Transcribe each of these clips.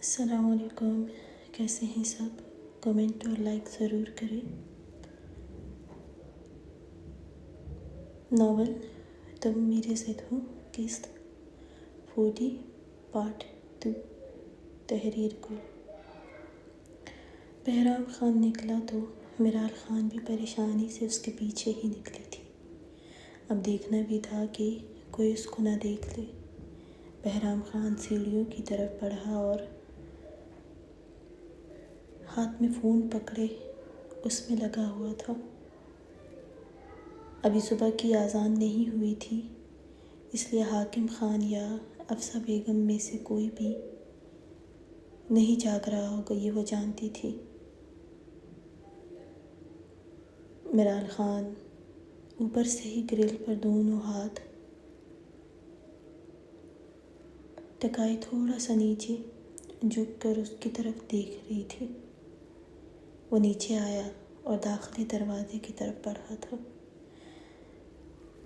السلام علیکم، کیسے ہیں سب؟ کمنٹ اور لائک ضرور کریں۔ ناول تم میرے سے ہو قسط 40 پارٹ 2 تحریر گل۔ بہرام خان نکلا تو میرال خان بھی پریشانی سے اس کے پیچھے ہی نکلی تھی۔ اب دیکھنا بھی تھا کہ کوئی اس کو نہ دیکھ لے۔ بہرام خان سیڑھیوں کی طرف بڑھا اور ہاتھ میں فون پکڑے اس میں لگا ہوا تھا۔ ابھی صبح کی اذان نہیں ہوئی تھی، اس لیے حاکم خان یا افسہ بیگم میں سے کوئی بھی نہیں جاگ رہا ہوگا، یہ وہ جانتی تھی۔ میرال خان اوپر سے ہی گرل پر دونوں ہاتھ ٹکائے تھوڑا سا نیچے جھک کر اس کی طرف دیکھ رہی تھی۔ وہ نیچے آیا اور داخلی دروازے کی طرف بڑھا تھا۔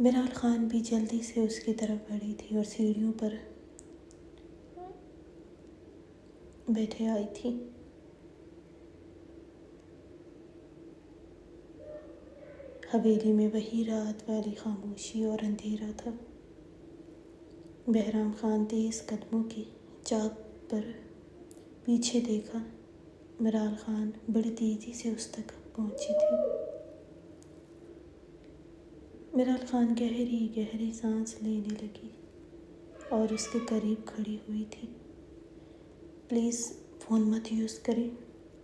میرال خان بھی جلدی سے اس کی طرف بڑھی تھی اور سیڑھیوں پر بیٹھے آئی تھی۔ حویلی میں وہی رات والی خاموشی اور اندھیرا تھا۔ بہرام خان تیز قدموں کی چاک پر پیچھے دیکھا۔ میرال خان بڑی تیزی سے اس تک پہنچی تھی۔ میرال خان گہری گہری سانس لینے لگی اور اس کے قریب کھڑی ہوئی تھی۔ پلیز فون مت یوز کریں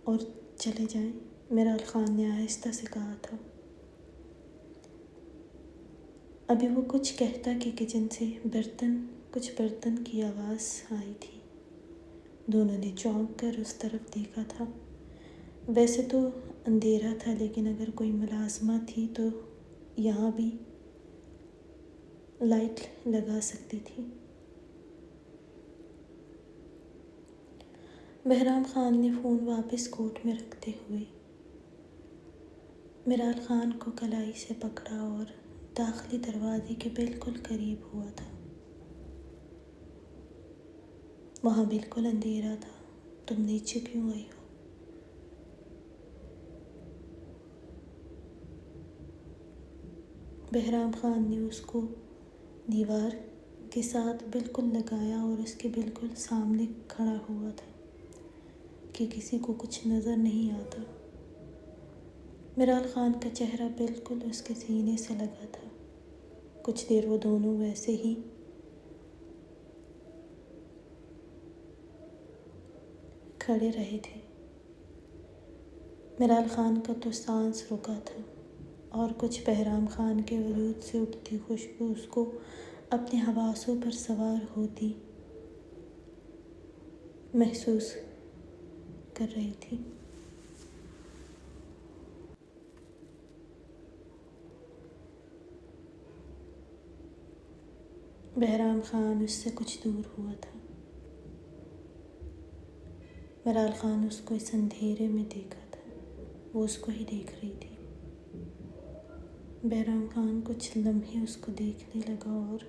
اور چلے جائیں، میرال خان نے آہستہ سے کہا تھا۔ ابھی وہ کچھ کہتا کہ کچن سے کچھ برتن کی آواز آئی تھی۔ دونوں نے چونک کر اس طرف دیکھا تھا۔ ویسے تو اندھیرا تھا، لیکن اگر کوئی ملازمہ تھی تو یہاں بھی لائٹ لگا سکتی تھی۔ بہرام خان نے فون واپس کوٹ میں رکھتے ہوئے میرال خان کو کلائی سے پکڑا اور داخلی دروازے کے بالکل قریب ہوا تھا۔ وہاں بالکل اندھیرا تھا۔ تم نیچے کیوں آئی ہو؟ بہرام خان نے اس کو دیوار کے ساتھ بالکل لگایا اور اس کے بالکل سامنے کھڑا ہوا تھا کہ کسی کو کچھ نظر نہیں آتا۔ میرال خان کا چہرہ بالکل اس کے سینے سے لگا تھا۔ کچھ دیر وہ دونوں ویسے ہی کھڑے رہے تھے۔ میرال خان کا تو سانس رکا تھا اور کچھ بہرام خان کے وجود سے اٹھتی خوشبو اس کو اپنے حواسوں پر سوار ہوتی محسوس کر رہی تھی۔ بہرام خان اس سے کچھ دور ہوا تھا۔ میرال خان اس کو اس اندھیرے میں دیکھا تھا، وہ اس کو ہی دیکھ رہی تھی۔ بہرام خان کچھ لمحے اس کو دیکھنے لگا اور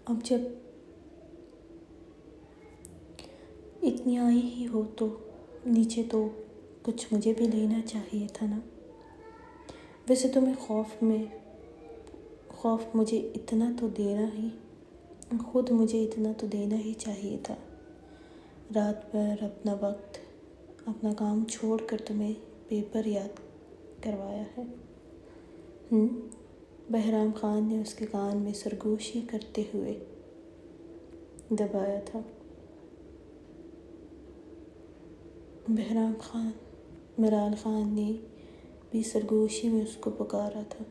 اب جب اتنی آئی ہی ہو تو نیچے تو کچھ مجھے بھی لینا چاہیے تھا نا۔ ویسے تمہیں خوف مجھے اتنا تو دینا ہی، خود مجھے اتنا تو دینا ہی چاہیے تھا۔ رات بھر اپنا وقت، اپنا کام چھوڑ کر تمہیں پیپر یاد کروایا ہے۔ بہرام خان نے اس کے کان میں سرگوشی کرتے ہوئے دبایا تھا۔ مرال خان نے بھی سرگوشی میں اس کو پکارا تھا۔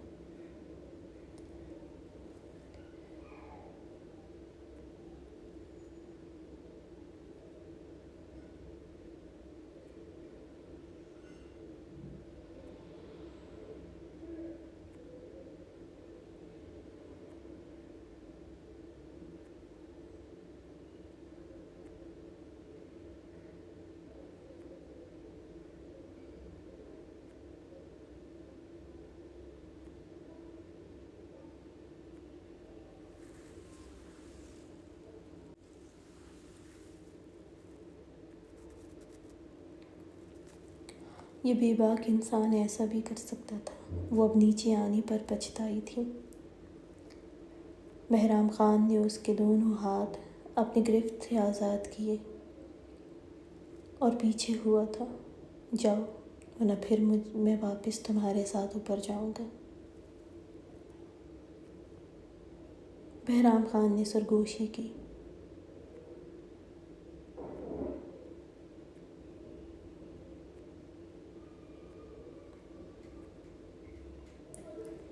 یہ بے باک انسان ایسا بھی کر سکتا تھا۔ وہ اب نیچے آنے پر پچھتائی تھی۔ بہرام خان نے اس کے دونوں ہاتھ اپنی گرفت سے آزاد کیے اور پیچھے ہوا تھا۔ جاؤ، ورنہ پھر میں واپس تمہارے ساتھ اوپر جاؤں گا۔ بہرام خان نے سرگوشی کی۔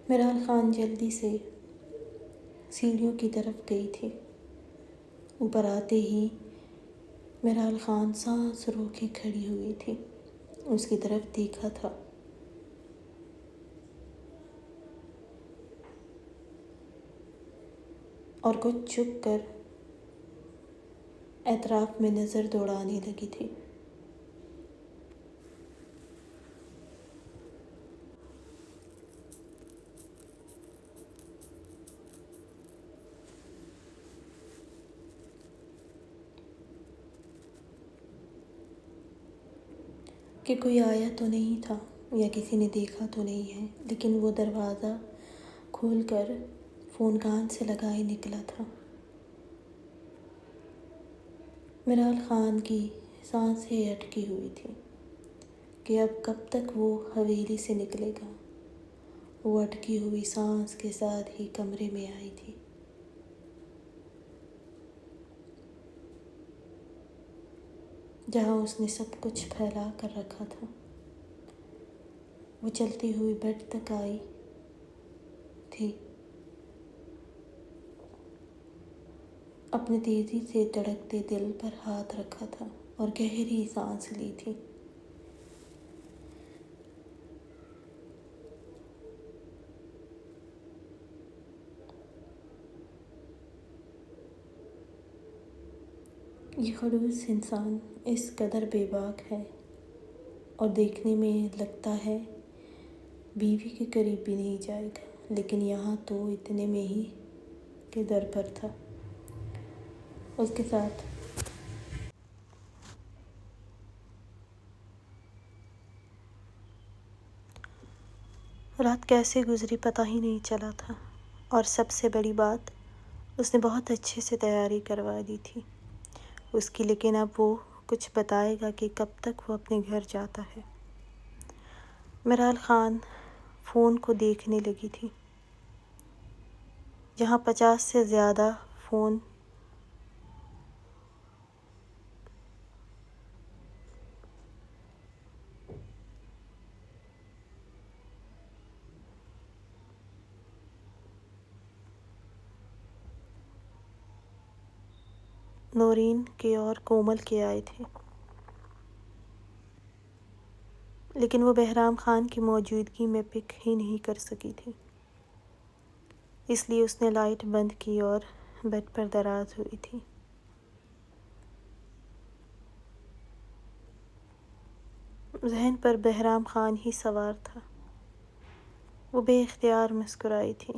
مرال خان جلدی سے سیڑھیوں کی طرف گئی تھی۔ اوپر آتے ہی مرال خان سانس روکے کھڑی ہوئی تھی، اس کی طرف دیکھا تھا۔ اور کچھ چپ کر اطراف میں نظر دوڑانے لگی تھی۔ کہ کوئی آیا تو نہیں تھا یا کسی نے دیکھا تو نہیں ہے، لیکن وہ دروازہ کھول کر فون کان سے لگائے نکلا تھا۔ مرال خان کی سانسیں اٹکی ہوئی تھی کہ اب کب تک وہ حویلی سے نکلے گا۔ وہ اٹکی ہوئی سانس کے ساتھ ہی کمرے میں آئی تھی۔ جہاں اس نے سب کچھ پھیلا کر رکھا تھا۔ وہ چلتی ہوئی بیڈ تک آئی تھی، اپنے تیزی سے دھڑکتے دل پر ہاتھ رکھا تھا اور گہری سانس لی تھی۔ یہ خڑوس انسان اس قدر بے باک ہے اور دیکھنے میں لگتا ہے بیوی کے قریب بھی نہیں جائے گا، لیکن یہاں تو اتنے میں ہی کے در پر تھا۔ اس کے ساتھ رات کیسے گزری پتہ ہی نہیں چلا تھا، اور سب سے بڑی بات اس نے بہت اچھے سے تیاری کروا دی تھی اس کی، لیکن اب وہ کچھ بتائے گا کہ کب تک وہ اپنے گھر جاتا ہے۔ مرال خان فون کو دیکھنے لگی تھی، جہاں 50 سے زیادہ فون نورین کے اور کومل کے آئے تھے، لیکن وہ بہرام خان کی موجودگی میں پک ہی نہیں کر سکی تھی، اس لیے اس نے لائٹ بند کی اور بیڈ پر دراز ہوئی تھی۔ ذہن پر بہرام خان ہی سوار تھا۔ وہ بے اختیار مسکرائی تھی۔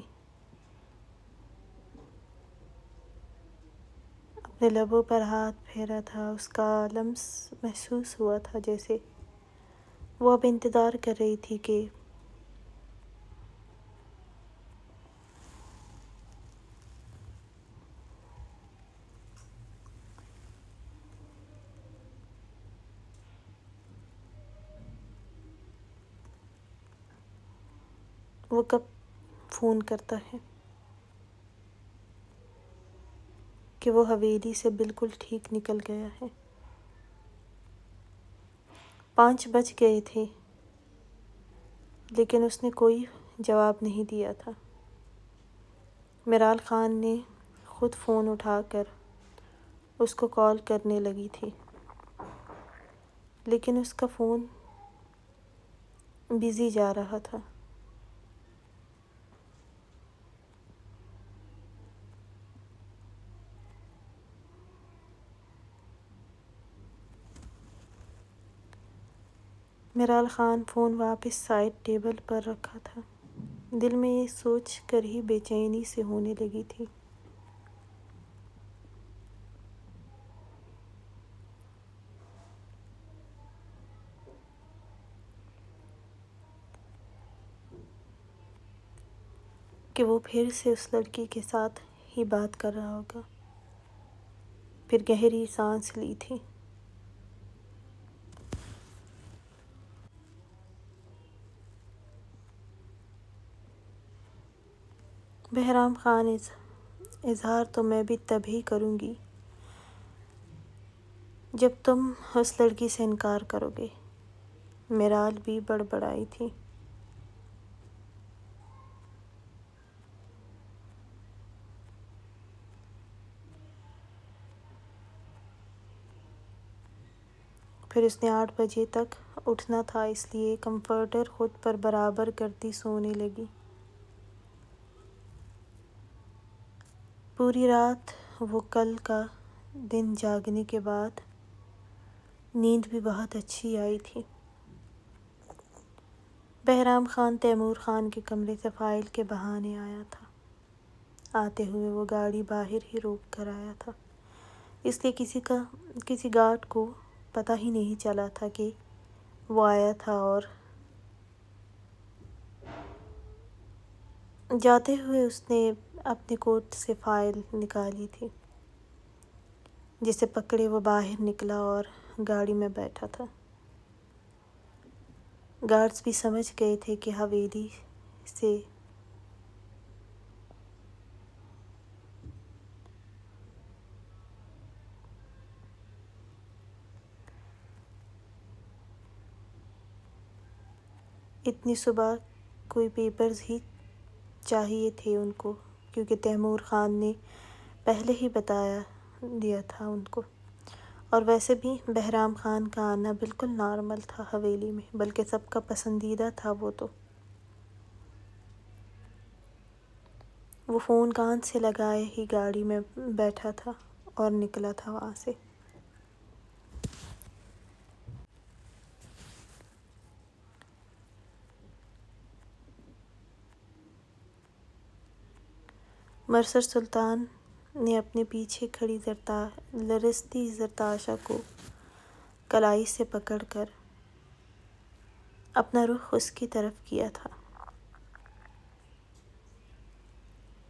نے لبوں پر ہاتھ پھیرا تھا۔ اس کا لمس محسوس ہوا تھا جیسے وہ اب انتظار کر رہی تھی کہ وہ کب فون کرتا ہے، کہ وہ حویلی سے بالکل ٹھیک نکل گیا ہے۔ 5 بج گئے تھے لیکن اس نے کوئی جواب نہیں دیا تھا۔ میرال خان نے خود فون اٹھا کر اس کو کال کرنے لگی تھی، لیکن اس کا فون بزی جا رہا تھا۔ میرال خان فون واپس سائڈ ٹیبل پر رکھا تھا۔ دل میں یہ سوچ کر ہی بے چینی سے ہونے لگی تھی کہ وہ پھر سے اس لڑکی کے ساتھ ہی بات کر رہا ہوگا۔ پھر گہری سانس لی تھی۔ بہرام خان، اظہار تو میں بھی تب ہی کروں گی جب تم اس لڑکی سے انکار کرو گے، میرال بھی بڑبڑائی تھی۔ پھر اس نے 8 بجے تک اٹھنا تھا، اس لیے کمفرٹر خود پر برابر کرتی سونے لگی۔ پوری رات وہ کل کا دن جاگنے کے بعد نیند بھی بہت اچھی آئی تھی۔ بہرام خان تیمور خان کے کمرے سے فائل کے بہانے آیا تھا۔ آتے ہوئے وہ گاڑی باہر ہی روک کر آیا تھا، اس لیے کسی گارڈ کو پتہ ہی نہیں چلا تھا کہ وہ آیا تھا، اور جاتے ہوئے اس نے اپنے کوٹ سے فائل نکالی تھی، جسے پکڑے وہ باہر نکلا اور گاڑی میں بیٹھا تھا۔ گارڈز بھی سمجھ گئے تھے کہ حویلی سے اتنی صبح کوئی پیپرز ہی چاہیے تھے ان کو، کیونکہ تیمور خان نے پہلے ہی بتا دیا تھا ان کو۔ اور ویسے بھی بہرام خان کا آنا بالکل نارمل تھا حویلی میں، بلکہ سب کا پسندیدہ تھا۔ وہ فون کان سے لگائے ہی گاڑی میں بیٹھا تھا اور نکلا تھا وہاں سے۔ مرثر سلطان نے اپنے پیچھے کھڑی لرزتی زرتاشا کو کلائی سے پکڑ کر اپنا رخ اس کی طرف کیا تھا۔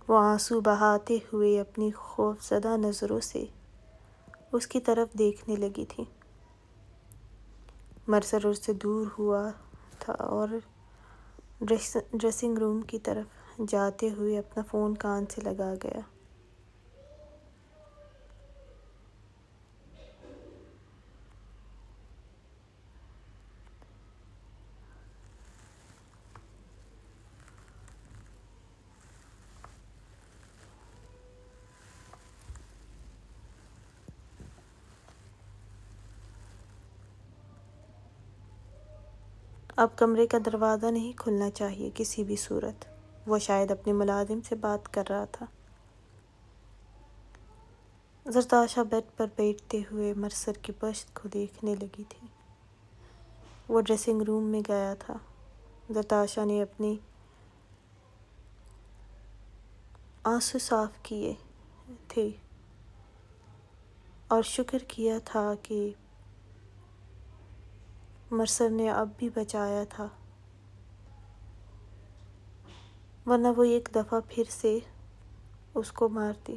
وہ آنسو بہاتے ہوئے اپنی خوفزدہ نظروں سے اس کی طرف دیکھنے لگی تھی۔ مرثر اس سے دور ہوا تھا اور ڈریسنگ روم کی طرف جاتے ہوئے اپنا فون کان سے لگا گیا۔ اب کمرے کا دروازہ نہیں کھلنا چاہیے کسی بھی صورت۔ وہ شاید اپنے ملازم سے بات کر رہا تھا۔ زرتاشا بیڈ پر بیٹھتے ہوئے مرثر کی پشت کو دیکھنے لگی تھی۔ وہ ڈریسنگ روم میں گیا تھا۔ زرتاشا نے اپنے آنسو صاف کیے تھے اور شکر کیا تھا کہ مرسر نے اب بھی بچایا تھا، ورنہ وہ ایک دفعہ پھر سے اس کو مارتی۔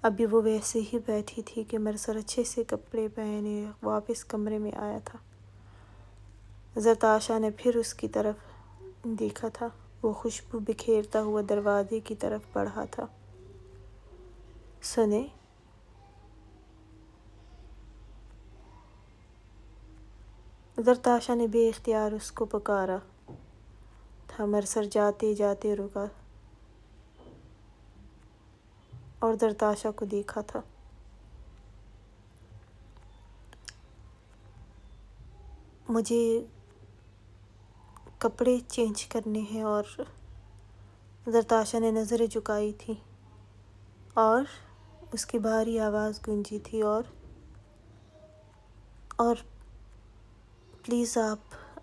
ابھی وہ ویسے ہی بیٹھی تھی کہ مرسر اچھے سے کپڑے پہنے واپس کمرے میں آیا تھا۔ زرتاشا نے پھر اس کی طرف دیکھا تھا، وہ خوشبو بکھیرتا ہوا دروازے کی طرف بڑھا تھا۔ سنیں؟ زرتاشا نے بے اختیار اس کو پکارا تھا۔ مرسر جاتے جاتے رکا اور زرتاشا کو دیکھا تھا۔ مجھے کپڑے چینج کرنے ہیں۔ اور زرتاشا نے نظریں جھکائی تھی اور اس کی بھاری آواز گونجی تھی، اور پلیز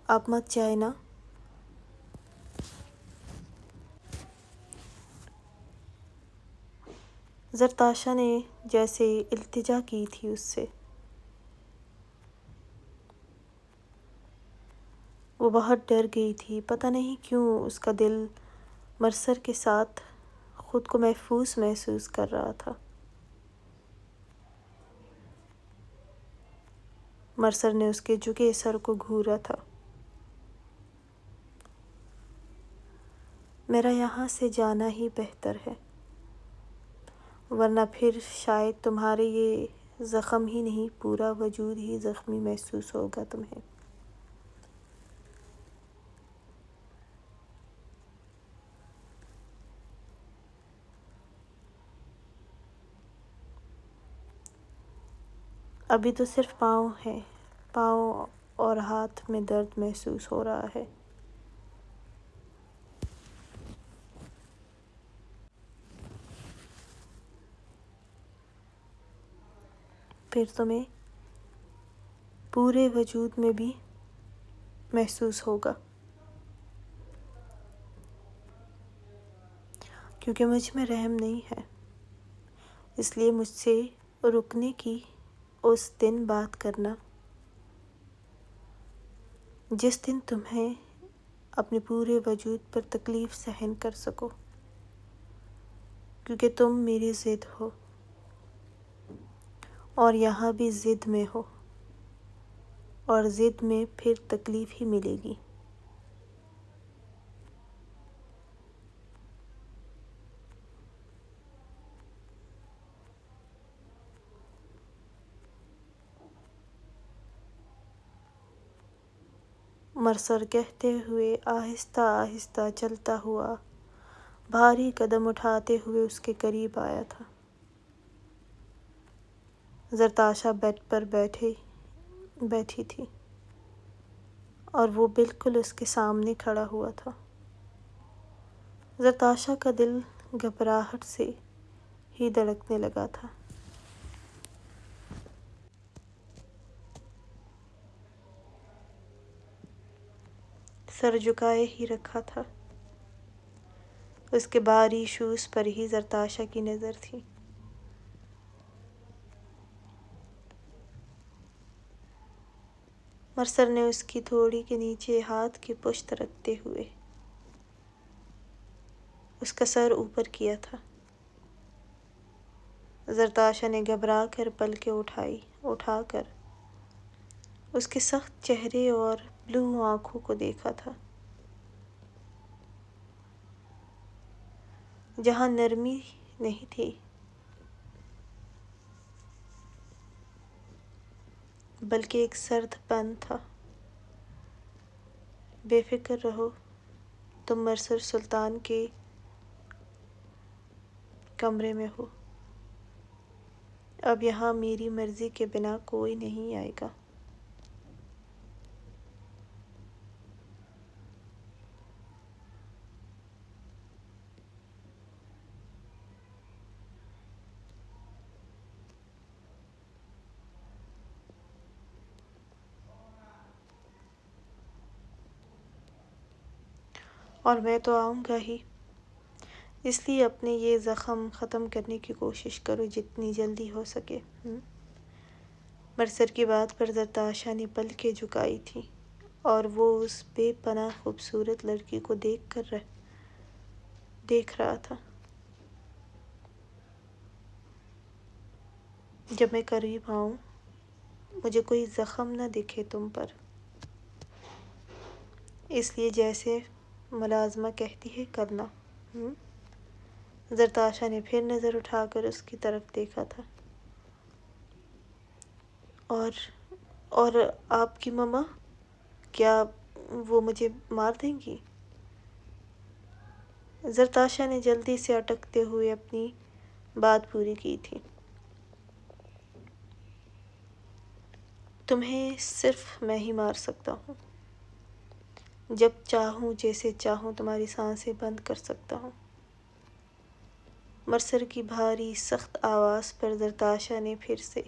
آپ مت جائیں نا۔ زرتاشا نے جیسے التجا کی تھی اس سے۔ وہ بہت ڈر گئی تھی، پتہ نہیں کیوں اس کا دل مرسر کے ساتھ خود کو محفوظ محسوس کر رہا تھا۔ مرسر نے اس کے جھکے سر کو گھورا تھا۔ میرا یہاں سے جانا ہی بہتر ہے، ورنہ پھر شاید تمہارے یہ زخم ہی نہیں، پورا وجود ہی زخمی محسوس ہوگا تمہیں۔ ابھی تو صرف پاؤں ہے، پاؤں اور ہاتھ میں درد محسوس ہو رہا ہے۔ پھر تمہیں پورے وجود میں بھی محسوس ہوگا، کیونکہ مجھ میں رحم نہیں ہے۔ اس لیے مجھ سے رکنے کی اس دن بات کرنا جس دن تمہیں اپنے پورے وجود پر تکلیف سہن کر سکو، کیونکہ تم میری ضد ہو اور یہاں بھی ضد میں ہو، اور ضد میں پھر تکلیف ہی ملے گی۔ مرسر کہتے ہوئے آہستہ آہستہ چلتا ہوا بھاری قدم اٹھاتے ہوئے اس کے قریب آیا تھا۔ زرتاشا بیڈ پر بیٹھی تھی اور وہ بالکل اس کے سامنے کھڑا ہوا تھا۔ زرتاشا کا دل گھبراہٹ سے ہی دھڑکنے لگا تھا۔ سر جھکائے ہی رکھا تھا، اس کے بھاری شوز پر ہی زرتاشا کی نظر تھی۔ مرسر نے اس کی تھوڑی کے نیچے ہاتھ کی پشت رکھتے ہوئے اس کا سر اوپر کیا تھا۔ زرتاشا نے گھبرا کر پلکیں اٹھا کر اس کے سخت چہرے اور بلو آنکھوں کو دیکھا تھا، جہاں نرمی نہیں تھی بلکہ ایک سرد پن تھا۔ بے فکر رہو، تم مرسر سلطان کے کمرے میں ہو، اب یہاں میری مرضی کے بنا کوئی نہیں آئے گا۔ اور میں تو آؤں گا ہی، اس لیے اپنے یہ زخم ختم کرنے کی کوشش کرو جتنی جلدی ہو سکے۔ مرسر کی بات پر زرتاشا نے پلکیں جھکائی تھیں اور وہ اس بے پناہ خوبصورت لڑکی کو دیکھ رہا تھا۔ جب میں قریب آؤں مجھے کوئی زخم نہ دکھے تم پر، اس لیے جیسے ملازمہ کہتی ہے کرنا۔ زرتاشا نے پھر نظر اٹھا کر اس کی طرف دیکھا تھا۔ اور آپ کی مما، کیا وہ مجھے مار دیں گی؟ زرتاشا نے جلدی سے اٹکتے ہوئے اپنی بات پوری کی تھی۔ تمہیں صرف میں ہی مار سکتا ہوں، جب چاہوں جیسے چاہوں تمہاری سانسیں بند کر سکتا ہوں۔ مرسر کی بھاری سخت آواز پر زرتاشا نے پھر سے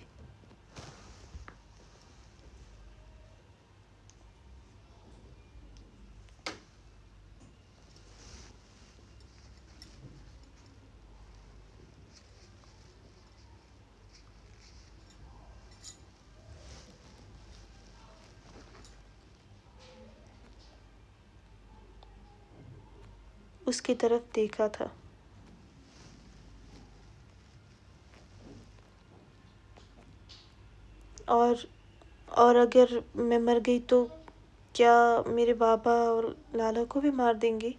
اس کی طرف دیکھا تھا۔ اور اگر میں مر گئی تو کیا میرے بابا اور لالا کو بھی مار دیں گے؟